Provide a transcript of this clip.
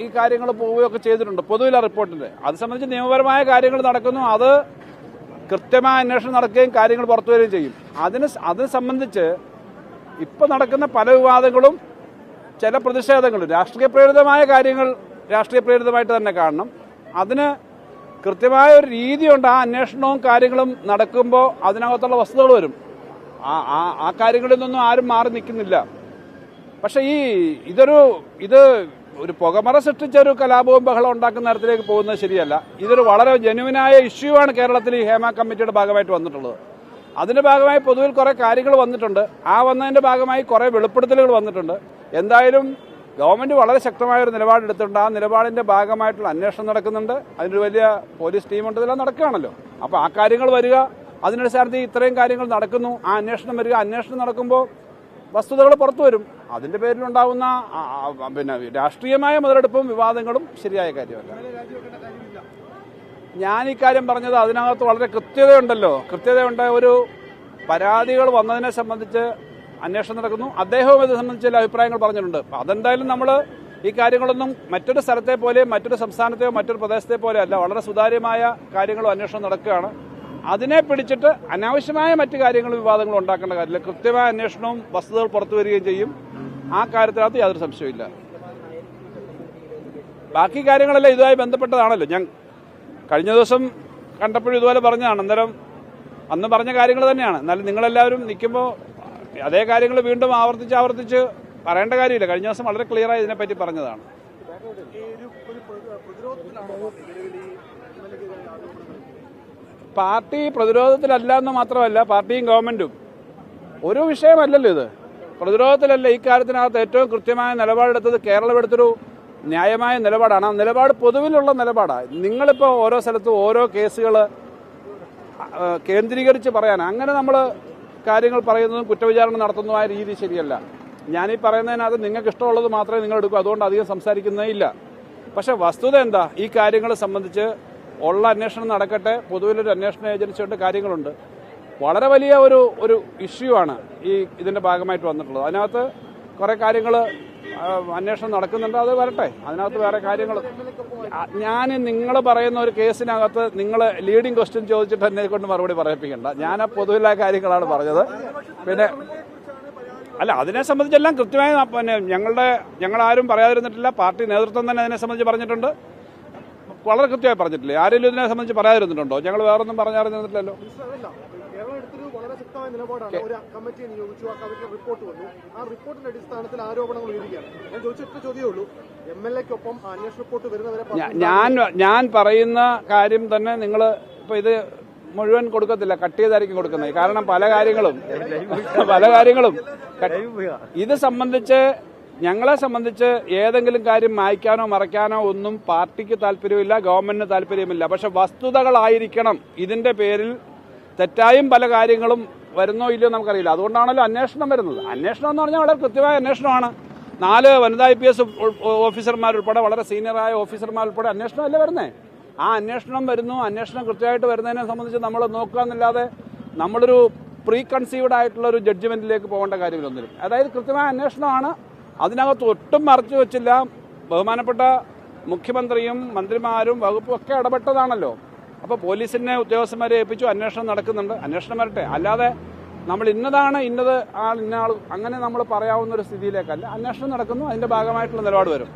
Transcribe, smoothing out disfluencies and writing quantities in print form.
ഈ കാര്യങ്ങൾ പോവുകയൊക്കെ ചെയ്തിട്ടുണ്ട് പൊതുവിലെ റിപ്പോർട്ടിന്റെ. അത് സംബന്ധിച്ച് നിയമപരമായ കാര്യങ്ങൾ നടക്കുന്നു. അത് കൃത്യമായ അന്വേഷണം നടക്കുകയും കാര്യങ്ങൾ പുറത്തു വരികയും ചെയ്യും. അതിനെ സംബന്ധിച്ച് ഇപ്പം നടക്കുന്ന പല വിവാദങ്ങളും ചില പ്രതിഷേധങ്ങളും രാഷ്ട്രീയ പ്രേരിതമായ കാര്യങ്ങൾ രാഷ്ട്രീയ പ്രേരിതമായിട്ട് തന്നെ കാണണം. അതിന് കൃത്യമായ ഒരു രീതിയുണ്ട്. ആ അന്വേഷണവും കാര്യങ്ങളും നടക്കുമ്പോൾ അതിനകത്തുള്ള വസ്തുതകൾ വരും. ആ കാര്യങ്ങളിൽ നിന്നൊന്നും ആരും മാറി നിൽക്കുന്നില്ല. പക്ഷെ ഇത് ഒരു പുകമറ സൃഷ്ടിച്ച ഒരു കലാപവും ബഹളം ഉണ്ടാക്കുന്ന തരത്തിലേക്ക് പോകുന്നത് ശരിയല്ല. ഇതൊരു വളരെ ജെന്യുവിനായ ഇഷ്യൂ ആണ് കേരളത്തിൽ ഈ ഹേമ കമ്മിറ്റിയുടെ ഭാഗമായിട്ട് വന്നിട്ടുള്ളത്. അതിന്റെ ഭാഗമായി പൊതുവിൽ കുറെ കാര്യങ്ങൾ വന്നിട്ടുണ്ട്. വന്നതിന്റെ ഭാഗമായി കുറെ വെളിപ്പെടുത്തലുകൾ വന്നിട്ടുണ്ട്. എന്തായാലും ഗവൺമെന്റ് വളരെ ശക്തമായ ഒരു നിലപാടെടുത്തിട്ടുണ്ട്. ആ നിലപാടിന്റെ ഭാഗമായിട്ടുള്ള അന്വേഷണം നടക്കുന്നുണ്ട്. അതിനൊരു വലിയ പോലീസ് ടീമുണ്ട്. ഇതെല്ലാം നടക്കുകയാണല്ലോ. അപ്പോൾ ആ കാര്യങ്ങൾ വരിക, അതിനനുസരിച്ച് ഇത്രയും കാര്യങ്ങൾ നടക്കുന്നു, ആ അന്വേഷണം വരിക. അന്വേഷണം നടക്കുമ്പോൾ വസ്തുതകൾ പുറത്തു വരും. അതിന്റെ പേരിലുണ്ടാകുന്ന രാഷ്ട്രീയമായ മുതലെടുപ്പും വിവാദങ്ങളും ശരിയായ കാര്യമല്ല. ഞാൻ ഈ കാര്യം പറഞ്ഞത് അതിനകത്ത് വളരെ കൃത്യതയുണ്ട്. ഒരു പരാതികൾ വന്നതിനെ സംബന്ധിച്ച് അന്വേഷണം നടക്കുന്നു. അദ്ദേഹവും ഇത് സംബന്ധിച്ച് ചില അഭിപ്രായങ്ങൾ പറഞ്ഞിട്ടുണ്ട്. അതെന്തായാലും നമ്മൾ ഈ കാര്യങ്ങളൊന്നും മറ്റൊരു സ്ഥലത്തെ പോലെ മറ്റൊരു സംസ്ഥാനത്തെയോ മറ്റൊരു പ്രദേശത്തെ പോലെ അല്ല. വളരെ സുതാര്യമായ കാര്യങ്ങളും അന്വേഷണം നടക്കുകയാണ്. അതിനെ പിടിച്ചിട്ട് അനാവശ്യമായ മറ്റു കാര്യങ്ങളും വിവാദങ്ങളും ഉണ്ടാക്കേണ്ട കാര്യമില്ല. കൃത്യമായ അന്വേഷണവും വസ്തുതകൾ പുറത്തു വരികയും ചെയ്യും. ആ കാര്യത്തിനകത്ത് യാതൊരു സംശയമില്ല. ബാക്കി കാര്യങ്ങളെല്ലാം ഇതുമായി ബന്ധപ്പെട്ടതാണല്ലോ. ഞാൻ കഴിഞ്ഞ ദിവസം കണ്ടപ്പോഴും ഇതുപോലെ പറഞ്ഞതാണ്. അന്ന് പറഞ്ഞ കാര്യങ്ങൾ തന്നെയാണ്. എന്നാലും നിങ്ങളെല്ലാവരും നിൽക്കുമ്പോൾ അതേ കാര്യങ്ങൾ വീണ്ടും ആവർത്തിച്ച് പറയേണ്ട കാര്യമില്ല. കഴിഞ്ഞ ദിവസം വളരെ ക്ലിയറായി ഇതിനെപ്പറ്റി പറഞ്ഞതാണ്. പാർട്ടി പ്രതിരോധത്തിലല്ല എന്ന് മാത്രമല്ല, പാർട്ടിയും ഗവൺമെന്റും ഒരു വിഷയമല്ലല്ലോ ഇത്. പ്രതിരോധത്തിലല്ല. ഈ കാര്യത്തിനകത്ത് ഏറ്റവും കൃത്യമായ നിലപാടെടുത്തത് കേരളം എടുത്തൊരു ന്യായമായ നിലപാടാണ്. ആ നിലപാട് പൊതുവിലുള്ള നിലപാടാണ്. നിങ്ങളിപ്പോൾ ഓരോ സ്ഥലത്തും ഓരോ കേസുകൾ കേന്ദ്രീകരിച്ച് പറയാൻ അങ്ങനെ നമ്മൾ കാര്യങ്ങൾ പറയുന്നതും കുറ്റവിചാരണ നടത്തുന്നതുമായ രീതി ശരിയല്ല. ഞാനീ പറയുന്നതിനകത്ത് നിങ്ങൾക്ക് ഇഷ്ടമുള്ളത് മാത്രമേ നിങ്ങൾ എടുക്കൂ. അതുകൊണ്ട് അധികം സംസാരിക്കുന്നേ ഇല്ല. പക്ഷെ വസ്തുത എന്താ? ഈ കാര്യങ്ങളെ സംബന്ധിച്ച് ഉള്ള അന്വേഷണം നടക്കട്ടെ. പൊതുവിലൊരു അന്വേഷണ ഏജൻസി ഉണ്ട്, കാര്യങ്ങളുണ്ട്. വളരെ വലിയ ഒരു ഇഷ്യൂ ആണ് ഇതിന്റെ ഭാഗമായിട്ട് വന്നിട്ടുള്ളത്. അതിനകത്ത് കുറെ കാര്യങ്ങൾ അന്വേഷണം നടക്കുന്നുണ്ട്. അത് വരട്ടെ. അതിനകത്ത് വേറെ കാര്യങ്ങൾ ഞാൻ നിങ്ങൾ പറയുന്ന ഒരു കേസിനകത്ത് നിങ്ങൾ ലീഡിംഗ് ക്വസ്റ്റ്യൻ ചോദിച്ചിട്ട് എന്നെ കൊണ്ട് മറുപടി പറയിപ്പിക്കണ്ട. ഞാൻ ആ പൊതുവിലായ കാര്യങ്ങളാണ് പറഞ്ഞത്. പിന്നെ അല്ല, അതിനെ സംബന്ധിച്ചെല്ലാം കൃത്യമായി ഞങ്ങളാരും പറയാതിരുന്നിട്ടില്ല. പാർട്ടി നേതൃത്വം തന്നെ അതിനെ സംബന്ധിച്ച് പറഞ്ഞിട്ടുണ്ട്. വളരെ കൃത്യമായി പറഞ്ഞിട്ടില്ലേ? ആരെങ്കിലും ഇതിനെ സംബന്ധിച്ച് പറയാതിരുന്നിട്ടുണ്ടോ? ഞങ്ങൾ വേറൊന്നും പറഞ്ഞറിഞ്ഞിട്ടില്ലല്ലോ. വളരെ ശക്തമായ നിലപാടാണ്. ഒരു കമ്മിറ്റിയെ നിയോഗിച്ചു, ആ കമ്മിറ്റി റിപ്പോർട്ട് വന്നു. ആ റിപ്പോർട്ടിന്റെ അടിസ്ഥാനത്തിൽ ആരോപണങ്ങൾ ഉയരുകയാണ്. ഞാൻ ചോദിച്ചിട്ട് ചോദ്യമേ ഉള്ളൂ, MLA-ക്കൊപ്പം അന്വേഷണ റിപ്പോർട്ട് വരുന്നവരെ ഞാൻ പറയുന്ന കാര്യം തന്നെ നിങ്ങൾ ഇപ്പൊ ഇത് മുഴുവൻ കൊടുക്കത്തില്ല, കട്ട് ചെയ്തായിരിക്കും കൊടുക്കുന്നത്. കാരണം പല കാര്യങ്ങളും ഇത് സംബന്ധിച്ച് ഞങ്ങളെ സംബന്ധിച്ച് ഏതെങ്കിലും കാര്യം മായ്ക്കാനോ മറയ്ക്കാനോ ഒന്നും പാർട്ടിക്ക് താല്പര്യമില്ല, ഗവൺമെന്റിന് താല്പര്യമില്ല. പക്ഷെ വസ്തുതകളായിരിക്കണം. ഇതിന്റെ പേരിൽ തെറ്റായും പല കാര്യങ്ങളും വരുന്നോ ഇല്ലയോ നമുക്കറിയില്ല. അതുകൊണ്ടാണല്ലോ അന്വേഷണം വരുന്നത്. അന്വേഷണം എന്ന് പറഞ്ഞാൽ വളരെ കൃത്യമായ അന്വേഷണമാണ്. 4 വനിതാ IPS ഓഫീസർമാരുൾപ്പെടെ വളരെ സീനിയറായ ഓഫീസർമാരുൾപ്പെടെ അന്വേഷണമല്ലേ വരുന്നേ. ആ അന്വേഷണം വരുന്നു. അന്വേഷണം കൃത്യമായിട്ട് വരുന്നതിനെ സംബന്ധിച്ച് നമ്മൾ നോക്കുക എന്നല്ലാതെ നമ്മളൊരു പ്രീ കൺസീവ്ഡ് ആയിട്ടുള്ള ഒരു ജഡ്ജ്മെന്റിലേക്ക് പോകേണ്ട കാര്യമില്ലൊന്നിനും. അതായത് കൃത്യമായ അന്വേഷണമാണ്. അതിനകത്ത് ഒട്ടും മറച്ചു വെച്ചില്ല. ബഹുമാനപ്പെട്ട മുഖ്യമന്ത്രിയും മന്ത്രിമാരും വകുപ്പും ഒക്കെ ഇടപെട്ടതാണല്ലോ. അപ്പോൾ പോലീസിനെ ഉദ്യോഗസ്ഥന്മാരെ ഏൽപ്പിച്ചു. അന്വേഷണം നടക്കുന്നുണ്ട്. അന്വേഷണം വരട്ടെ. അല്ലാതെ നമ്മൾ ഇന്ന ആൾ അങ്ങനെ നമ്മൾ പറയാവുന്ന ഒരു സ്ഥിതിയിലേക്കല്ല. അന്വേഷണം നടക്കുന്നു. അതിന്റെ ഭാഗമായിട്ടുള്ള നിലപാട് വരും.